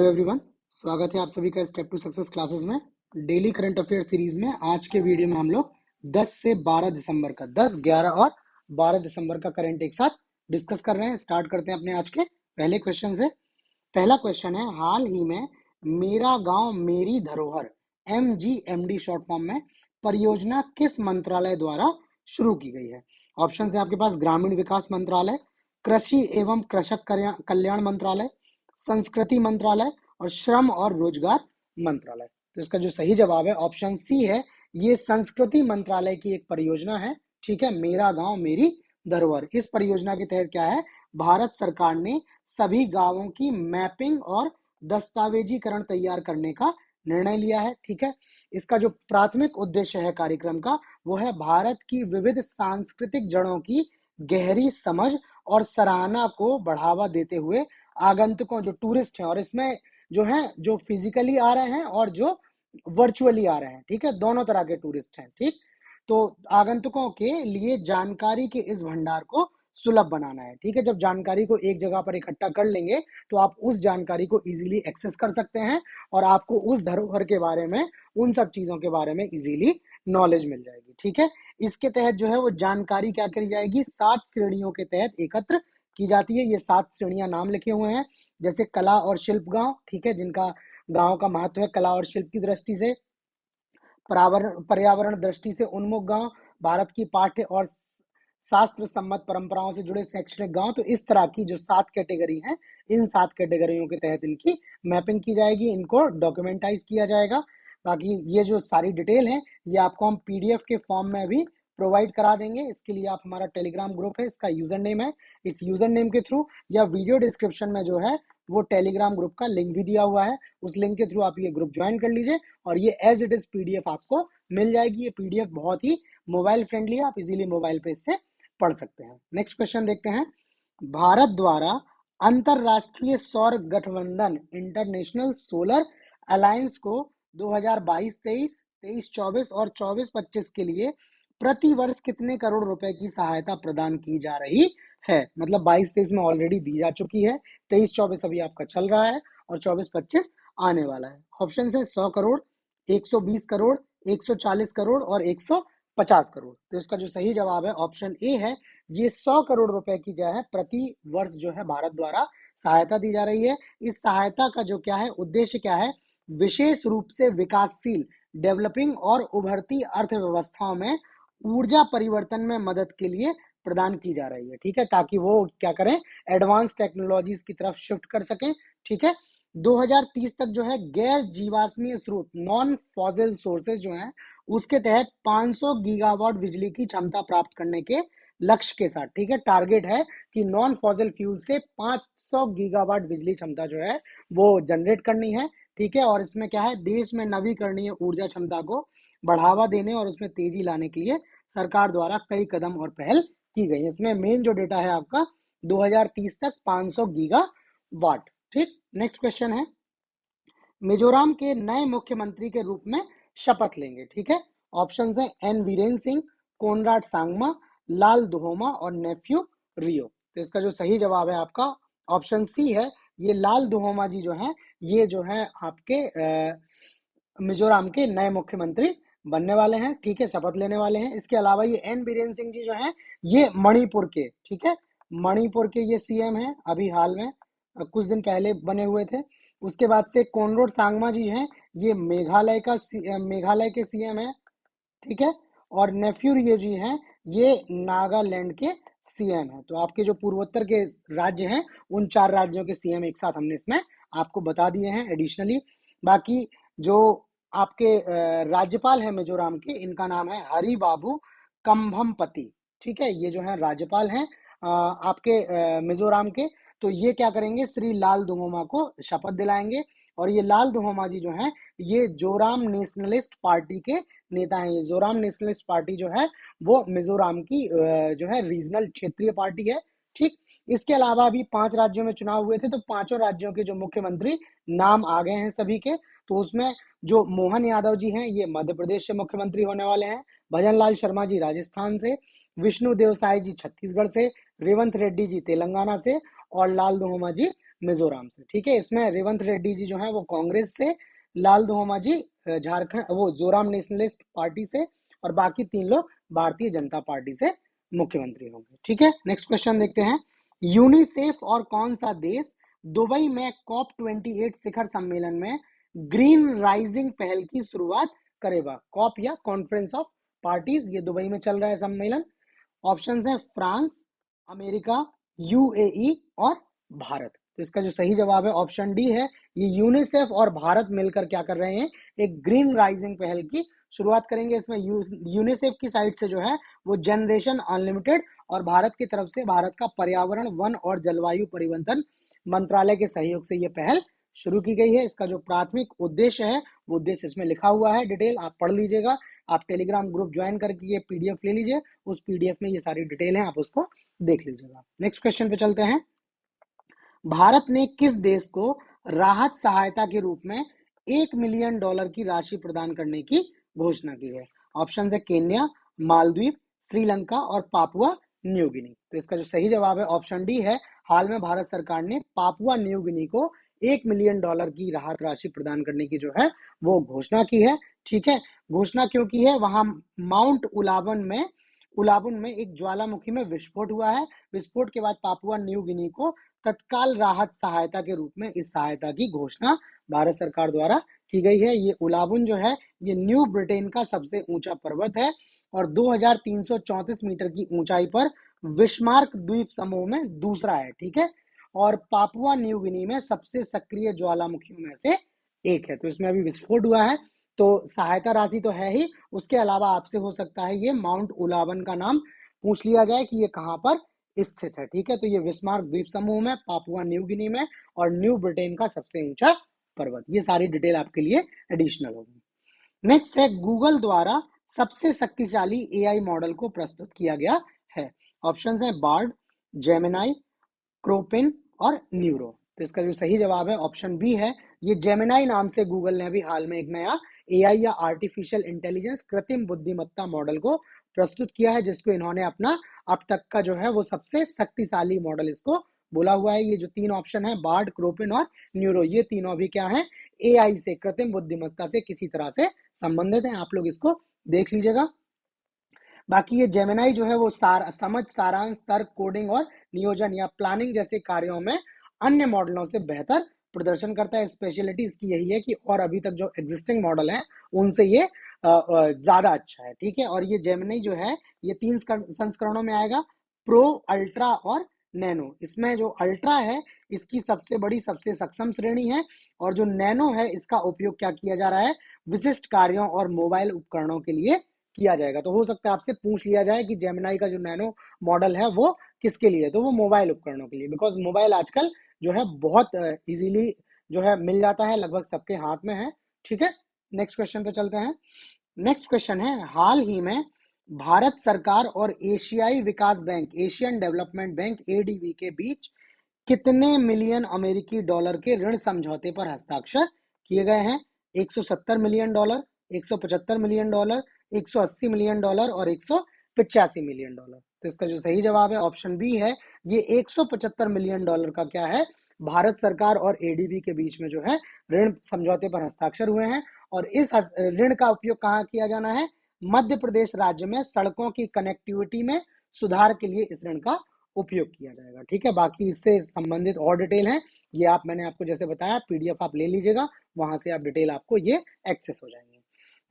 Hello everyone, स्वागत है आप सभी का स्टेप टू सक्सेस क्लासेस में। डेली करंट अफेयर सीरीज में आज के वीडियो में हम लोग 10 से 12 दिसंबर का 10, 11 और 12 दिसंबर का करंट एक साथ डिस्कस कर रहे हैं। स्टार्ट करते हैं अपने आज के पहले क्वेश्चन से। पहला क्वेश्चन है, हाल ही में मेरा गांव मेरी धरोहर MGMD शॉर्ट फॉर्म में परियोजना किस मंत्रालय द्वारा शुरू की गई है? ऑप्शन है आपके पास ग्रामीण विकास मंत्रालय, कृषि एवं कृषक कल्याण मंत्रालय, संस्कृति मंत्रालय और श्रम और रोजगार मंत्रालय। तो इसका जो सही जवाब है ऑप्शन सी है, ये संस्कृति मंत्रालय की एक परियोजना है। ठीक है, मेरा गांव मेरी धरोहर। इस परियोजना के तहत क्या है, भारत सरकार ने सभी गांवों की मैपिंग और दस्तावेजीकरण तैयार करने का निर्णय लिया है। ठीक है, इसका जो प्राथमिक उद्देश्य है कार्यक्रम का, वो है भारत की विविध सांस्कृतिक जड़ों की गहरी समझ और सराहना को बढ़ावा देते हुए आगंतुकों, जो टूरिस्ट हैं, और इसमें जो है जो फिजिकली आ रहे हैं और जो वर्चुअली आ रहे हैं, ठीक है, दोनों तरह के टूरिस्ट हैं। ठीक, तो आगंतुकों के लिए जानकारी के इस भंडार को सुलभ बनाना है। ठीक है, जब जानकारी को एक जगह पर इकट्ठा कर लेंगे तो आप उस जानकारी को इजीली एक्सेस कर सकते हैं और आपको उस धरोहर के बारे में, उन सब चीजों के बारे में इजीली नॉलेज मिल जाएगी। ठीक है, इसके तहत जो है वो जानकारी क्या करी जाएगी, 7 श्रेणियों के तहत एकत्र की जाती है। ये 7 श्रेणियां नाम लिखे हुए हैं, जैसे कला और शिल्प गांव, ठीक है, जिनका गांव का महत्व है कला और शिल्प की दृष्टि से। पर्यावरण दृष्टि से उन्मुख गांव, भारत की पाठ्य और शास्त्र सम्मत परंपराओं से जुड़े शैक्षणिक गांव। तो इस तरह की जो 7 कैटेगरी हैं, इन 7 कैटेगरियों के तहत इनकी मैपिंग की जाएगी, इनको डॉक्यूमेंटाइज किया जाएगा। बाकी ये जो सारी डिटेल है ये आपको हम PDF के फॉर्म में भी प्रोवाइड करा देंगे। इसके लिए आप हमारा टेलीग्राम ग्रुप है, इसका यूजर नेम है, इस यूजर नेम के थ्रू या वीडियो डिस्क्रिप्शन में जो है वो टेलीग्राम ग्रुप का लिंक भी दिया हुआ है, उस लिंक के थ्रू आप ये ग्रुप ज्वाइन कर लीजिए और ये एज इट इज PDF आपको मिल जाएगी। ये PDF बहुत ही मोबाइल फ्रेंडली है, आप इजीली मोबाइल पे इससे पढ़ सकते हैं। नेक्स्ट क्वेश्चन देखते हैं, भारत द्वारा अंतरराष्ट्रीय सौर गठबंधन इंटरनेशनल सोलर अलायंस को 2022-23, 23-24 और 24-25 के लिए प्रति वर्ष कितने करोड़ रुपए की सहायता प्रदान की जा रही है? मतलब 22-23 में ऑलरेडी दी जा चुकी है, 23-24 अभी आपका चल रहा है और 24-25 आने वाला है। ऑप्शन है 100 करोड़, 120 करोड़, 140 करोड़ और 150 करोड़। तो इसका जो सही जवाब है ऑप्शन ए है, ये 100 करोड़ रुपए की जो है प्रति वर्ष जो है भारत द्वारा सहायता दी जा रही है। इस सहायता का जो क्या है उद्देश्य क्या है, विशेष रूप से विकासशील, डेवलपिंग और उभरती अर्थव्यवस्थाओं में ऊर्जा परिवर्तन में मदद के लिए प्रदान की जा रही है। ठीक है, ताकि वो क्या करें, एडवांस टेक्नोलॉजीज की तरफ शिफ्ट कर सकें। ठीक है, 2030 तक जो है गैर जीवाश्मीय स्रोत, नॉन फॉसिल सोर्सेज जो हैं, उसके तहत 500 गीगावाट बिजली की क्षमता प्राप्त करने के लक्ष्य के साथ, ठीक है, टारगेट है कि नॉन फॉसिल फ्यूल से 500 गीगावाट बिजली क्षमता जो है वो जनरेट करनी है। ठीक है, और इसमें क्या है, देश में नवीकरणीय ऊर्जा क्षमता को बढ़ावा देने और उसमें तेजी लाने के लिए सरकार द्वारा कई कदम और पहल की गई है। इसमें मेन जो डेटा है आपका 2030 तक 500 गीगा वाट। ठीक, नेक्स्ट क्वेश्चन है, मिजोरम के नए मुख्यमंत्री के रूप में शपथ लेंगे। ठीक है, ऑप्शंस है एन वीरेन सिंह, कोनराड सांगमा, लाल दुहोमा और नेफ्यू रियो। तो इसका जो सही जवाब है आपका ऑप्शन सी है, ये लाल दुहोमा जी जो है, ये जो है आपके मिजोरम के नए मुख्यमंत्री बनने वाले हैं। ठीक है, शपथ लेने वाले हैं। इसके अलावा ये एन बीरेन सिंह जी जो हैं, ये मणिपुर के, ठीक है, मणिपुर के ये CM हैं, अभी हाल में कुछ दिन पहले बने हुए थे। उसके बाद से कोनराड सांगमा जी हैं, ये मेघालय के CM हैं। ठीक है, और नेफ्यू रियो जी हैं, ये नागालैंड के CM हैं। तो आपके जो पूर्वोत्तर के राज्य हैं, उन 4 राज्यों के CM एक साथ हमने इसमें आपको बता दिए हैं एडिशनली। बाकी जो आपके राज्यपाल हैं मिजोरम के, इनका नाम है हरि बाबू कंभमपति। ठीक है, ये जो है राज्यपाल हैं आपके मिजोरम के। तो ये क्या करेंगे, श्री लाल दुहोमा को शपथ दिलाएंगे। और ये लाल दुहोमा जी जो हैं, ये जोराम नेशनलिस्ट पार्टी के नेता हैं। ये जोराम नेशनलिस्ट पार्टी जो है वो मिजोरम की जो है रीजनल क्षेत्रीय पार्टी है। ठीक, इसके अलावा अभी 5 राज्यों में चुनाव हुए थे, तो 5 राज्यों के जो मुख्यमंत्री नाम आ गए हैं सभी के। तो उसमें जो मोहन यादव जी हैं, ये मध्य प्रदेश से मुख्यमंत्री होने वाले हैं, भजन लाल शर्मा जी राजस्थान से, विष्णु देव साय जी छत्तीसगढ़ से, रेवंत रेड्डी जी तेलंगाना से और लाल दुहोमा जी मिजोरम से, ठीक है। इसमें रेवंत रेड्डी जी जो है वो कांग्रेस से, लाल धोमा जी झारखंड वो जोराम नेशनलिस्ट पार्टी से, और बाकी 3 लोग भारतीय जनता पार्टी से मुख्यमंत्री होंगे, ठीक है। नेक्स्ट क्वेश्चन देखते हैं। यूनिसेफ और कौन सा देश दुबई में COP28 शिखर सम्मेलन में ग्रीन राइजिंग पहल की शुरुआत करेगा? कॉप या कॉन्फ्रेंस ऑफ पार्टीज, ये दुबई में चल रहा है सम्मेलन। ऑप्शंस हैं फ्रांस, अमेरिका, यूएई और भारत। तो इसका जो सही जवाब है ऑप्शन डी है। ये यूनिसेफ और भारत मिलकर क्या कर रहे हैं, एक ग्रीन राइजिंग पहल की शुरुआत करेंगे। इसमें यूनिसेफ की साइड से जो है वो जनरेशन अनलिमिटेड, और भारत की तरफ से भारत का पर्यावरण, वन और जलवायु परिवर्तन मंत्रालय के सहयोग से ये पहल शुरू की गई है। इसका जो प्राथमिक उद्देश्य है वो उद्देश्य इसमें लिखा हुआ है, डिटेल आप पढ़ लीजिएगा। आप टेलीग्राम ग्रुप ज्वाइन करके ये पीडीएफ ले लीजिए, उस पीडीएफ में ये सारी डिटेल है, आप उसको देख लीजिएगा। नेक्स्ट क्वेश्चन पे चलते हैं। भारत ने किस देश को राहत सहायता के रूप में $1 मिलियन की राशि प्रदान करने की घोषणा की है? ऑप्शन है केन्या, मालदीव, श्रीलंका और पापुआ न्यू गिनी। तो इसका जो सही जवाब है ऑप्शन डी है। हाल में भारत सरकार ने पापुआ न्यू गिनी को $1 मिलियन की राहत राशि प्रदान करने की जो है वो घोषणा की है, ठीक है। घोषणा क्यों की है? वहां माउंट उलाबुन में एक ज्वालामुखी में विस्फोट हुआ है। विस्फोट के बाद पापुआ न्यू गिनी को तत्काल राहत सहायता के रूप में इस सहायता की घोषणा भारत सरकार द्वारा की गई है। ये उलाबुन जो है ये न्यू ब्रिटेन का सबसे ऊंचा पर्वत है और 2334 मीटर की ऊंचाई पर विस्मार्क द्वीप समूह में दूसरा है, ठीक है। और पापुआ न्यू गिनी में सबसे सक्रिय ज्वालामुखियों में से एक है। तो इसमें अभी विस्फोट हुआ है, तो सहायता राशि तो है ही, उसके अलावा आपसे हो सकता है ये माउंट उलाबन का नाम पूछ लिया जाए कि ये कहाँ पर स्थित है, ठीक है। तो ये विस्मार्क द्वीप समूह में, पापुआ न्यू गिनी में और न्यू ब्रिटेन का सबसे ऊंचा पर्वत। ये सारी डिटेल आपके लिए एडिशनल होगी। नेक्स्ट है, गूगल द्वारा सबसे शक्तिशाली एआई मॉडल को प्रस्तुत किया गया है। ऑप्शंस हैं बार्ड, जेमिनाई, क्रोपिन और न्यूरो। तो इसका जो सही जवाब है ऑप्शन बी है। ये जेमिनाई नाम से गूगल ने अभी हाल में एक नया एआई या आर्टिफिशियल इंटेलिजेंस कृत्रिम बुद्धिमत्ता मॉडल को प्रस्तुत किया है, जिसको इन्होंने अपना अब तक का जो है वो सबसे शक्तिशाली मॉडल इसको बोला हुआ है। ये जो 3 ऑप्शन है बार्ड, क्रोपिन और न्यूरो, ये तीनों भी क्या है, एआई से, कृत्रिम बुद्धिमत्ता से किसी तरह से संबंधित है। आप लोग इसको देख लीजिएगा। बाकी ये जेमिनाई जो है वो समझ, सारांश, तर्क, कोडिंग और नियोजन या प्लानिंग जैसे कार्यों में अन्य मॉडलों से बेहतर प्रदर्शन करता है। स्पेशलिटी इसकी यही है कि और अभी तक जो एग्जिस्टिंग मॉडल है उनसे ये ज्यादा अच्छा है, ठीक है। और ये जेमिनाई जो है ये 3 संस्करणों में आएगा, प्रो, अल्ट्रा और नैनो। इसमें जो अल्ट्रा है इसकी सबसे बड़ी, सबसे सक्षम श्रेणी है, और जो नैनो है इसका उपयोग क्या किया जा रहा है, विशिष्ट कार्यों और मोबाइल उपकरणों के लिए किया जाएगा। तो हो सकता है आपसे पूछ लिया जाए कि जेमिनाई का जो नैनो मॉडल है वो किसके लिए, तो वो मोबाइल उपकरणों के लिए, बिकॉज मोबाइल आजकल जो है बहुत इजीली जो है मिल जाता है, लगभग सबके हाथ में है, ठीक है। नेक्स्ट क्वेश्चन पे चलते हैं। नेक्स्ट क्वेश्चन है, हाल ही में भारत सरकार और एशियाई विकास bank, Asian development bank ADB के बीच कितने मिलियन अमेरिकी डॉलर के ऋण समझौते पर हस्ताक्षर किए गए हैं? 170 million dollar, 175 million dollar, 180 million dollar और 185 मिलियन डॉलर। तो इसका जो सही जवाब है ऑप्शन बी है। ये 175 मिलियन डॉलर का क्या है, भारत सरकार और एडीबी के बीच में जो है ऋण समझौते पर हस्ताक्षर हुए हैं। और इस ऋण का उपयोग कहाँ किया जाना है, मध्य प्रदेश राज्य में सड़कों की कनेक्टिविटी में सुधार के लिए इस ऋण का उपयोग किया जाएगा, ठीक है। बाकी इससे संबंधित और डिटेल है, ये मैंने आपको जैसे बताया पीडीएफ आप ले लीजिएगा, वहां से आप डिटेल आपको ये एक्सेस हो जाएंगे।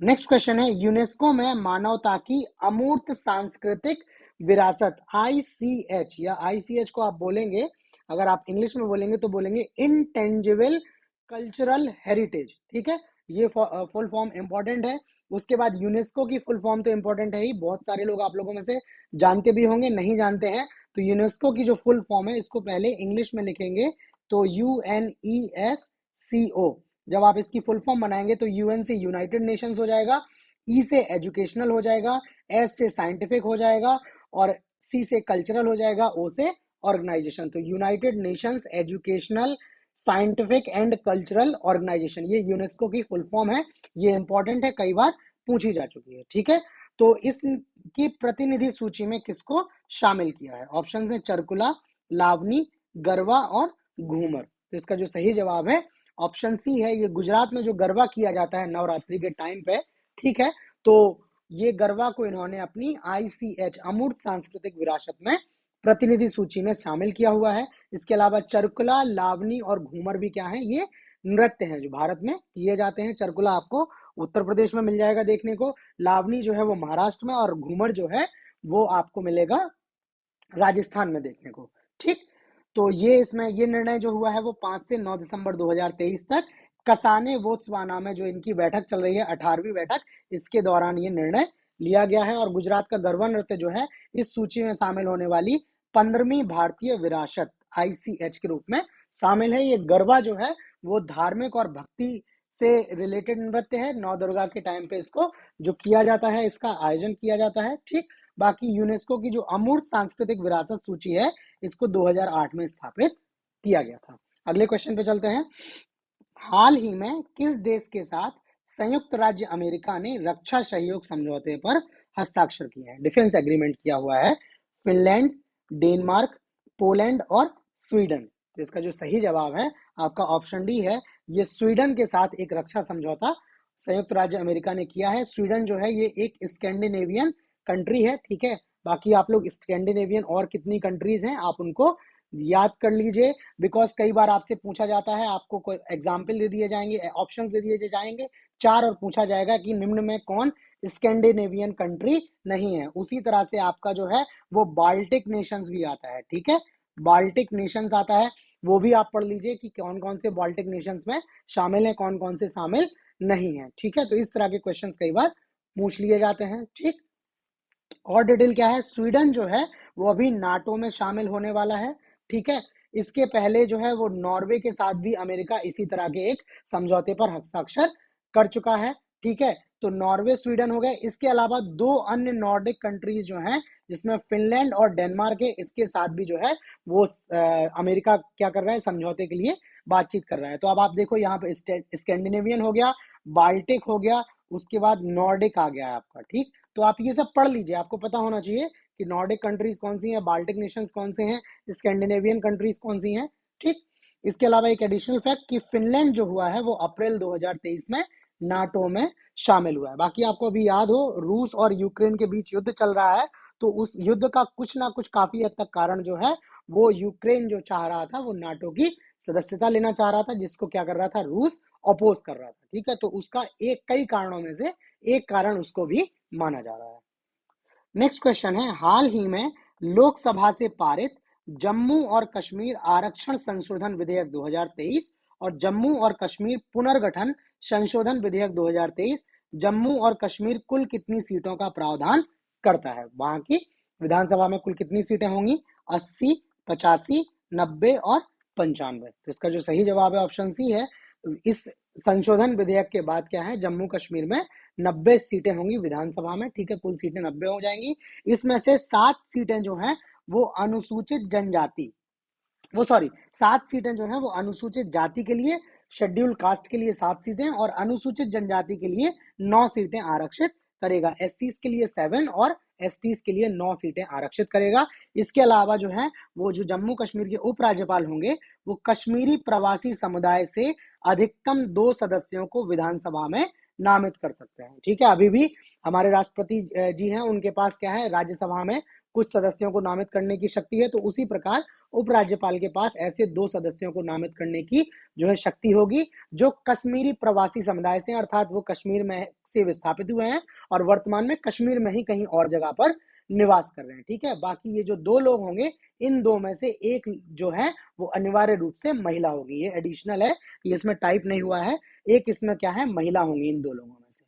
नेक्स्ट क्वेश्चन है, यूनेस्को में मानवता की अमूर्त सांस्कृतिक विरासत, आईसीएच या आईसीएच को आप बोलेंगे, अगर आप इंग्लिश में बोलेंगे तो बोलेंगे इंटेंजिबल कल्चरल हेरिटेज, ठीक है। ये फुल फॉर्म इंपॉर्टेंट है। उसके बाद यूनेस्को की फुल फॉर्म तो इंपॉर्टेंट है ही, बहुत सारे लोग आप लोगों में से जानते भी होंगे, नहीं जानते हैं तो यूनेस्को की जो फुल फॉर्म है इसको पहले इंग्लिश में लिखेंगे तो UNESCO। जब आप इसकी फुल फॉर्म बनाएंगे तो यूएन से यूनाइटेड नेशंस हो जाएगा, ई से एजुकेशनल हो जाएगा, एस से साइंटिफिक हो जाएगा और सी से कल्चरल हो जाएगा, ओ से ऑर्गेनाइजेशन। तो United Nations Educational Scientific and Cultural Organization, ये यूनेस्को की फुल फॉर्म है। ये इंपॉर्टेंट है, कई बार पूछी जा चुकी है, ठीक है। तो इसकी प्रतिनिधि सूची में किसको शामिल किया है? ऑप्शन है चरकुला, लावनी, गरवा और घूमर। तो इसका जो सही जवाब है ऑप्शन सी है। ये गुजरात में जो गरबा किया जाता है नवरात्रि के टाइम पे, ठीक है, तो ये गरबा को इन्होंने अपनी ICH अमूर्त सांस्कृतिक विरासत में प्रतिनिधि सूची में शामिल किया हुआ है। इसके अलावा चरकुला, लावनी और घूमर भी क्या है, ये नृत्य हैं जो भारत में किए जाते हैं। चरकुला आपको उत्तर प्रदेश में मिल जाएगा देखने को, लावनी जो है वो महाराष्ट्र में, और घूमर जो है वो आपको मिलेगा राजस्थान में देखने को, ठीक। तो ये इसमें ये निर्णय जो हुआ है वो 5 से 9 दिसंबर 2023 तक कसाने बोत्सवाना में जो इनकी बैठक चल रही है, 18वीं बैठक, इसके दौरान ये निर्णय लिया गया है। और गुजरात का गरबा नृत्य जो है इस सूची में शामिल होने वाली 15वीं भारतीय विरासत ICH के रूप में शामिल है। ये गरबा जो है वो धार्मिक और भक्ति से रिलेटेड नृत्य है। नौ दुर्गा के टाइम पे इसको जो किया जाता है, इसका आयोजन किया जाता है, ठीक। बाकी यूनेस्को की जो अमूर्त सांस्कृतिक विरासत सूची है इसको 2008 में स्थापित किया गया था। अगले क्वेश्चन पे चलते हैं। हाल ही में किस देश के साथ संयुक्त राज्य अमेरिका ने रक्षा सहयोग समझौते पर हस्ताक्षर किए हैं? डिफेंस एग्रीमेंट किया हुआ है। फिनलैंड, डेनमार्क, पोलैंड और स्वीडन। तो इसका जो सही जवाब है आपका ऑप्शन डी है। ये स्वीडन के साथ एक रक्षा समझौता संयुक्त राज्य अमेरिका ने किया है। स्वीडन जो है ये एक स्कैंडिनेवियन कंट्री है, ठीक है। बाकी आप लोग स्कैंडिनेवियन और कितनी कंट्रीज हैं आप उनको याद कर लीजिए, बिकॉज कई बार आपसे पूछा जाता है, आपको कोई एग्जाम्पल दे दिए जाएंगे, ऑप्शन दे दिए जाएंगे 4 और पूछा जाएगा कि निम्न में कौन स्कैंडिनेवियन कंट्री नहीं है। उसी तरह से आपका जो है वो बाल्टिक नेशंस भी आता है, ठीक है, बाल्टिक नेशंस आता है, वो भी आप पढ़ लीजिए कि कौन कौन से बाल्टिक नेशंस में शामिल है, कौन कौन से शामिल नहीं है, ठीक है। तो इस तरह के क्वेश्चंस कई बार पूछ लिए जाते हैं, ठीक। और डिटेल क्या है, स्वीडन जो है वो अभी नाटो में शामिल होने वाला है, ठीक है। इसके पहले जो है वो नॉर्वे के साथ भी अमेरिका इसी तरह के एक समझौते पर हस्ताक्षर कर चुका है, ठीक है। तो नॉर्वे, स्वीडन हो गए। इसके अलावा 2 अन्य नॉर्डिक कंट्रीज जो हैं जिसमें फिनलैंड और डेनमार्क है, इसके साथ भी जो है वो अमेरिका क्या कर रहा है, समझौते के लिए बातचीत कर रहा है। तो अब आप देखो यहाँ पे स्कैंडिनेवियन हो गया, बाल्टिक हो गया, उसके बाद नॉर्डिक आ गया आपका, ठीक। तो आप ये सब पढ़ लीजिए, आपको पता होना चाहिए कि नॉर्डिक कंट्रीज कौन सी हैं, बाल्टिक नेशंस कौन से हैं, स्कैंडिनेवियन कंट्रीज कौन सी हैं, ठीक। इसके अलावा एक एडिशनल फैक्ट कि फिनलैंड जो हुआ है वो अप्रैल 2023 में नाटो में शामिल हुआ है। बाकी आपको अभी याद हो रूस और यूक्रेन के बीच युद्ध चल रहा है, तो उस युद्ध का कुछ ना कुछ काफी हद तक कारण जो है वो यूक्रेन जो चाह रहा था वो नाटो की सदस्यता लेना चाह रहा था, जिसको क्या कर रहा था, रूस अपोज कर रहा था, ठीक है। तो उसका एक कई कारणों में से एक कारण उसको भी माना जा रहा है। नेक्स्ट क्वेश्चन है, हाल ही में लोकसभा से पारित जम्मू और कश्मीर आरक्षण संशोधन विधेयक 2023 और जम्मू और कश्मीर पुनर्गठन संशोधन विधेयक 2023 जम्मू और कश्मीर कुल कितनी सीटों का प्रावधान करता है? वहां की विधानसभा में कुल कितनी सीटें होंगी? 80, 85, 90 और 95। तो इसका जो सही जवाब है ऑप्शन सी है। इस संशोधन विधेयक के बाद क्या है, जम्मू कश्मीर में 90 सीटें होंगी विधानसभा में, ठीक है, कुल सीटें 90 हो जाएंगी। इसमें से 7 सीटें जो हैं वो अनुसूचित जनजाति, वो सॉरी 7 सीटें जो हैं वो अनुसूचित जाति के लिए, शेड्यूल कास्ट के लिए 7 सीटें और अनुसूचित जनजाति के लिए 9 सीटें आरक्षित करेगा। एससीज के लिए 7 और एसटीज के लिए 9 सीटें आरक्षित करेगा। इसके अलावा जो है वो जो जम्मू कश्मीर के उपराज्यपाल होंगे वो कश्मीरी प्रवासी समुदाय से अधिकतम 2 सदस्यों को विधानसभा में नामित कर सकते हैं, ठीक है। अभी भी हमारे राष्ट्रपति जी हैं, उनके पास क्या है, राज्यसभा में कुछ सदस्यों को नामित करने की शक्ति है, तो उसी प्रकार उपराज्यपाल के पास ऐसे 2 सदस्यों को नामित करने की जो है शक्ति होगी, जो कश्मीरी प्रवासी समुदाय से, अर्थात वो कश्मीर में से विस्थापित हुए हैं और वर्तमान में कश्मीर में ही कहीं और जगह पर निवास कर रहे हैं, ठीक है। बाकी ये जो 2 लोग होंगे, इन 2 में से एक जो है वो अनिवार्य रूप से महिला होगी। ये एडिशनल है, ये इसमें टाइप नहीं हुआ है, एक इसमें क्या है, महिला होंगी इन 2 लोगों में से।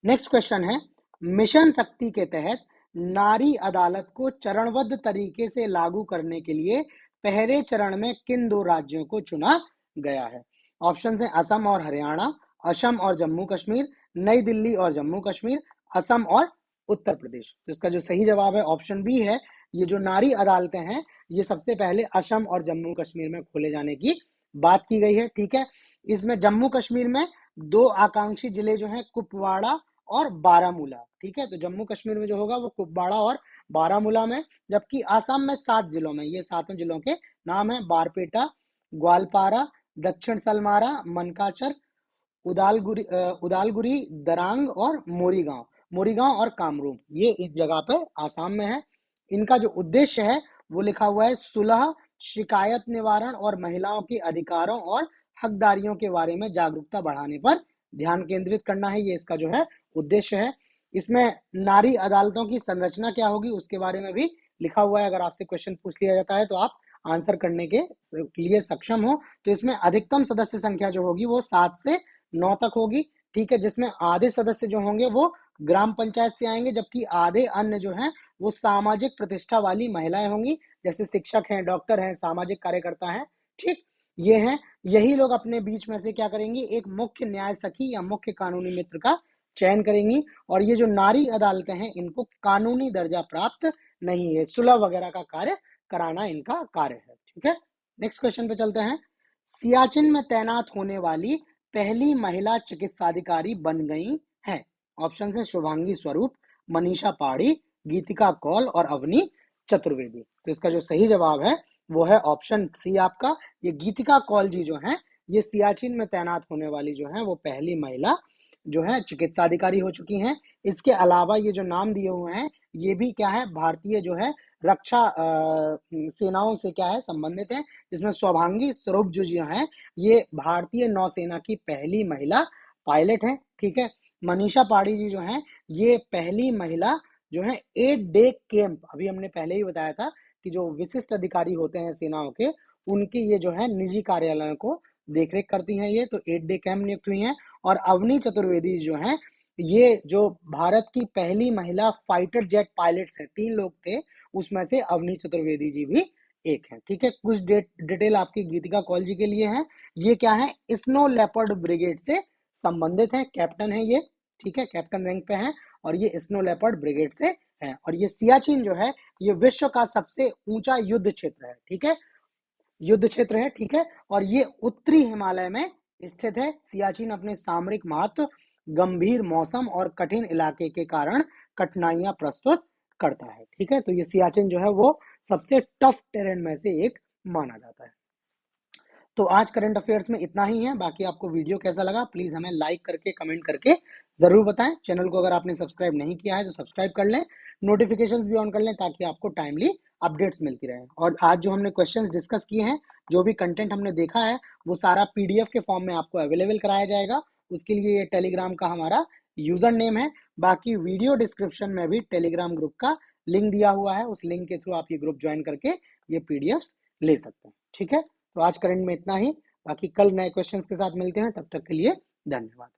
नेक्स्ट क्वेश्चन है, मिशन शक्ति के तहत नारी अदालत को चरणबद्ध तरीके से लागू करने के लिए पहले चरण में किन 2 राज्यों को चुना गया है? ऑप्शन है असम और हरियाणा, असम और जम्मू कश्मीर, नई दिल्ली और जम्मू कश्मीर, असम और उत्तर प्रदेश। तो इसका जो सही जवाब है ऑप्शन बी है। ये जो नारी अदालतें हैं ये सबसे पहले असम और जम्मू कश्मीर में खोले जाने की बात की गई है, ठीक है। इसमें जम्मू कश्मीर में 2 आकांक्षी जिले जो हैं कुपवाड़ा और बारामूला, ठीक है। तो जम्मू कश्मीर में जो होगा वो कुपवाड़ा और बारामूला में, जबकि आसाम में 7 जिलों में, ये 7 जिलों के नाम है बारपेटा, ग्वालपारा, दक्षिण सलमारा, मनकाचर, उदालगुरी, दरांग और मोरीगांव। मोरीगांव और कामरूप ये इस जगह पे आसाम में है। इनका जो उद्देश्य है वो लिखा हुआ है, सुलह, शिकायत निवारण और महिलाओं के अधिकारों और हकदारियों के बारे में जागरूकता बढ़ाने पर ध्यान केंद्रित करना है। ये इसका जो है उद्देश्य है। इसमें नारी अदालतों की संरचना क्या होगी उसके बारे में भी लिखा हुआ है। अगर आपसे क्वेश्चन पूछ लिया जाता है तो आप आंसर करने के लिए सक्षम हो। तो इसमें अधिकतम सदस्य संख्या जो होगी वो 7 से 9 तक होगी, ठीक है, जिसमें आधे सदस्य जो होंगे वो ग्राम पंचायत से आएंगे, जबकि आधे अन्य जो हैं वो सामाजिक प्रतिष्ठा वाली महिलाएं होंगी, जैसे शिक्षक हैं, डॉक्टर हैं, सामाजिक कार्यकर्ता हैं, ठीक, ये हैं। यही लोग अपने बीच में से क्या करेंगी, एक मुख्य न्याय सखी या मुख्य कानूनी मित्र का चयन करेंगी। और ये जो नारी अदालतें हैं इनको कानूनी दर्जा प्राप्त नहीं है, सुलह वगैरह का कार्य कराना इनका कार्य है, ठीक है। नेक्स्ट क्वेश्चन पे चलते हैं। सियाचिन में तैनात होने वाली पहली महिला चिकित्साधिकारी बन गई हैं। ऑप्शन है शुभांगी स्वरूप, मनीषा पाड़ी, गीतिका कौल और अवनी चतुर्वेदी। तो इसका जो सही जवाब है वो है ऑप्शन सी आपका, ये गीतिका कौल जी जो है ये सियाचिन में तैनात होने वाली जो है वो पहली महिला जो है चिकित्साधिकारी हो चुकी हैं। इसके अलावा ये जो नाम दिए हुए हैं ये भी क्या है, भारतीय जो है रक्षा सेनाओं से क्या है संबंधित है, जिसमें सौभांगी स्वरूप जो है ये भारतीय नौसेना की पहली महिला पायलट है, ठीक है। मनीषा पाड़ी जी जो है ये पहली महिला जो है 8 डे कैंप, अभी हमने पहले ही बताया था कि जो विशिष्ट अधिकारी होते हैं सेनाओं के उनके ये जो है निजी कार्यालयों को देखरेख करती हैं, ये तो 8 डे कैंप नियुक्त हुई हैं। और अवनी चतुर्वेदी जो हैं ये जो भारत की पहली महिला फाइटर जेट पायलट्स हैं, 3 लोग थे उसमें से अवनी चतुर्वेदी जी भी एक है, ठीक है। कुछ डिटेल आपकी गीतिका कौल जी के लिए है। ये क्या है, स्नो लेपर्ड ब्रिगेड से संबंधित है, कैप्टन है ये, ठीक है, कैप्टन रैंक पे है और ये स्नो लेपर्ड ब्रिगेड से है। और ये सियाचिन जो है ये विश्व का सबसे ऊंचा युद्ध क्षेत्र है, ठीक है, युद्ध क्षेत्र है, ठीक है। और ये उत्तरी हिमालय में स्थित है। सियाचिन अपने सामरिक महत्व, गंभीर मौसम और कठिन इलाके के कारण कठिनाइयां प्रस्तुत करता है, ठीक है। तो ये सियाचिन जो है वो सबसे टफ टेरेन में से एक माना जाता है। तो आज करंट अफेयर्स में इतना ही है। बाकी आपको वीडियो कैसा लगा प्लीज हमें लाइक करके कमेंट करके जरूर बताएं। चैनल को अगर आपने सब्सक्राइब नहीं किया है तो सब्सक्राइब कर लें, नोटिफिकेशंस भी ऑन कर लें ताकि आपको टाइमली अपडेट्स मिलती रहे। और आज जो हमने क्वेश्चंस डिस्कस किए हैं, जो भी कंटेंट हमने देखा है वो सारा पीडीएफ के फॉर्म में आपको अवेलेबल कराया जाएगा। उसके लिए ये टेलीग्राम का हमारा यूजर नेम है। बाकी वीडियो डिस्क्रिप्शन में भी टेलीग्राम ग्रुप का लिंक दिया हुआ है, उस लिंक के थ्रू आप ये ग्रुप ज्वाइन करके ये पीडीएफ ले सकते हैं, ठीक है। तो आज करंट में इतना ही, बाकी कल नए क्वेश्चंस के साथ मिलते हैं, तब तक के लिए धन्यवाद।